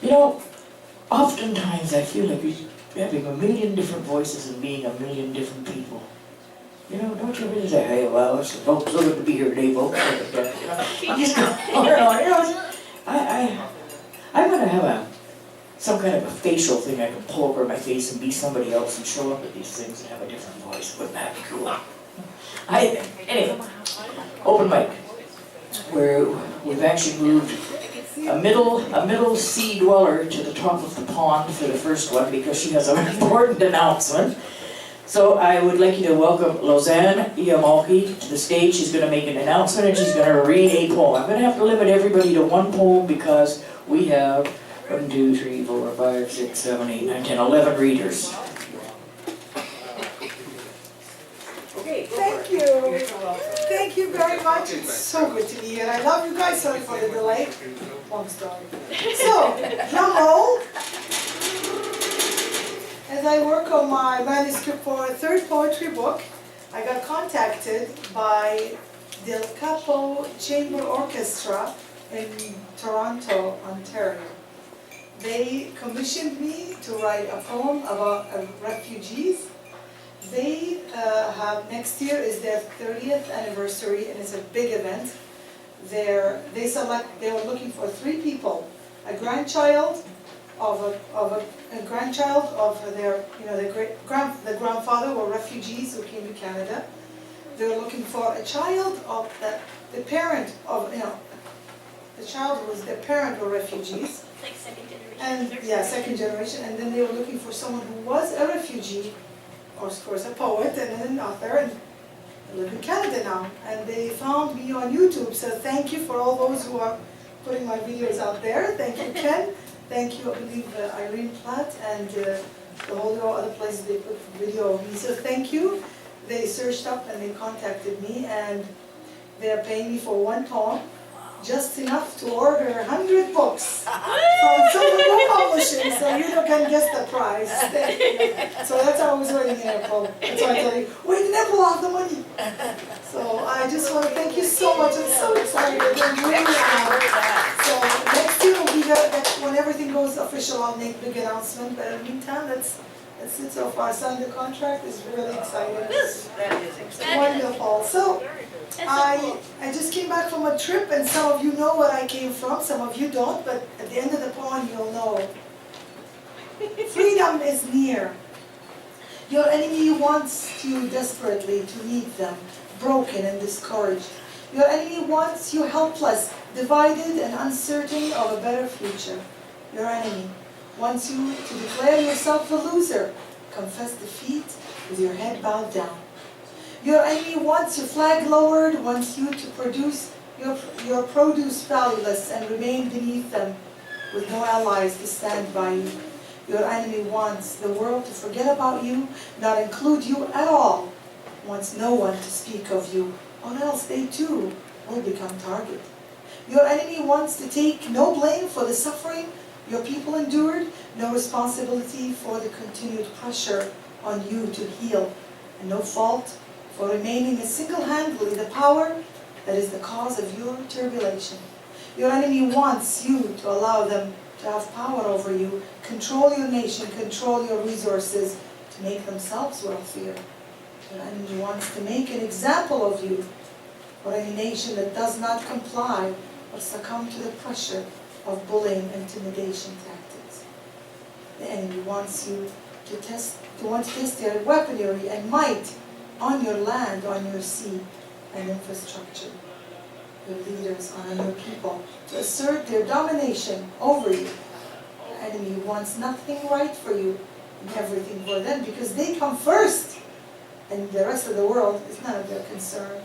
You know, oftentimes I feel like we're having a million different voices and being a million different people. You know, don't you really say, hey, well, it's so good to be here today, folks. You just go on and on. You know, I'm going to have some kind of a facial thing I can pull over my face and be somebody else and show up at these things and have a different voice. Wouldn't that be cool? Anyway, open mic, where we've actually moved a middle sea dweller to the top of the pond for the first one because she has an important announcement. So I would like you to welcome Lozan Yomalky to the stage. She's going to make an announcement and she's going to read a poem. I'm going to have to limit everybody to one poem because we have 1, 2, 3, 4, 5, 6, 7, 8, 9, 10, 11 readers. Okay, thank you. Thank you very much. It's so good to be here. I love you guys. Sorry for the delay. Long story. So, drum roll. As I work on my manuscript for a third poetry book, I got contacted by Del Capo Chamber Orchestra in Toronto, Ontario. They commissioned me to write a poem about refugees. They have, next year is their 30th anniversary and it's a big event. They were looking for 3 people, a grandchild of their, the grandfather were refugees who came to Canada. They were looking for a child of the parent of, the child who was their parent were refugees. Like second generation. And yeah, second generation. And then they were looking for someone who was a refugee, or of course a poet and an author, and I live in Canada now. And they found me on YouTube. So thank you for all those who are putting my videos out there. Thank you, Ken. Thank you, I believe, Irene Platt and the whole other places they put video of me. So thank you. They searched up and they contacted me, and they're paying me for 1 poem, just enough to order 100 books from some publishing, so you can guess the price. So that's how I was waiting in April. That's why I tell you, wait in April, I'll have the money. So I just want to thank you so much. I'm so excited. I'm really excited. So next year will be when everything goes official, I'll make a big announcement. But in the meantime, that's it so far. I signed the contract. It's really exciting. That is exciting. Wonderful. So I just came back from a trip, and some of you know where I came from, some of you don't, but at the end of the poem you'll know. Freedom is near. Your enemy wants you desperately to meet them, broken and discouraged. Your enemy wants you helpless, divided and uncertain of a better future. Your enemy wants you to declare yourself a loser, confess defeat with your head bowed down. Your enemy wants your flag lowered, wants you to produce your produce valueless and remain beneath them with no allies to stand by you. Your enemy wants the world to forget about you, not include you at all, wants no one to speak of you, or else they too will become target. Your enemy wants to take no blame for the suffering your people endured, no responsibility for the continued pressure on you to heal, and no fault for remaining single-handedly the power that is the cause of your tribulation. Your enemy wants you to allow them to have power over you, control your nation, control your resources, to make themselves wealthier. Your enemy wants to make an example of you for any nation that does not comply or succumb to the pressure of bullying and intimidation tactics. The enemy wants you to test their weaponry and might on your land, on your sea and infrastructure. Your leaders on your people to assert their domination over you. The enemy wants nothing right for you and everything for them because they come first, and the rest of the world is none of their concern.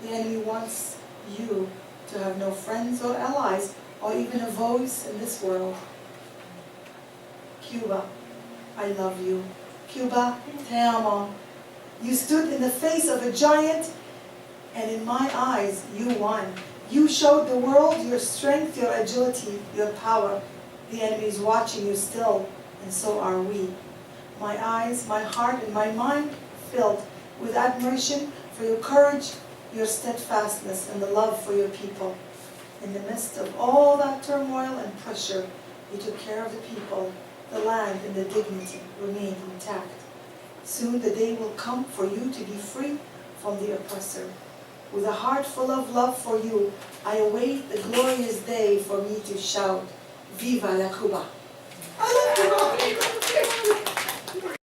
The enemy wants you to have no friends or allies or even a voice in this world. Cuba, I love you. Cuba, te amo. You stood in the face of a giant, and in my eyes, you won. You showed the world your strength, your agility, your power. The enemy is watching you still, and so are we. My eyes, my heart, and my mind filled with admiration for your courage, your steadfastness, and the love for your people. In the midst of all that turmoil and pressure, You took care of the people, the land and the dignity remained intact. Soon the day will come for you to be free from the oppressor. With a heart full of love for you, I await the glorious day for me to shout, Viva la Cuba! I love Cuba!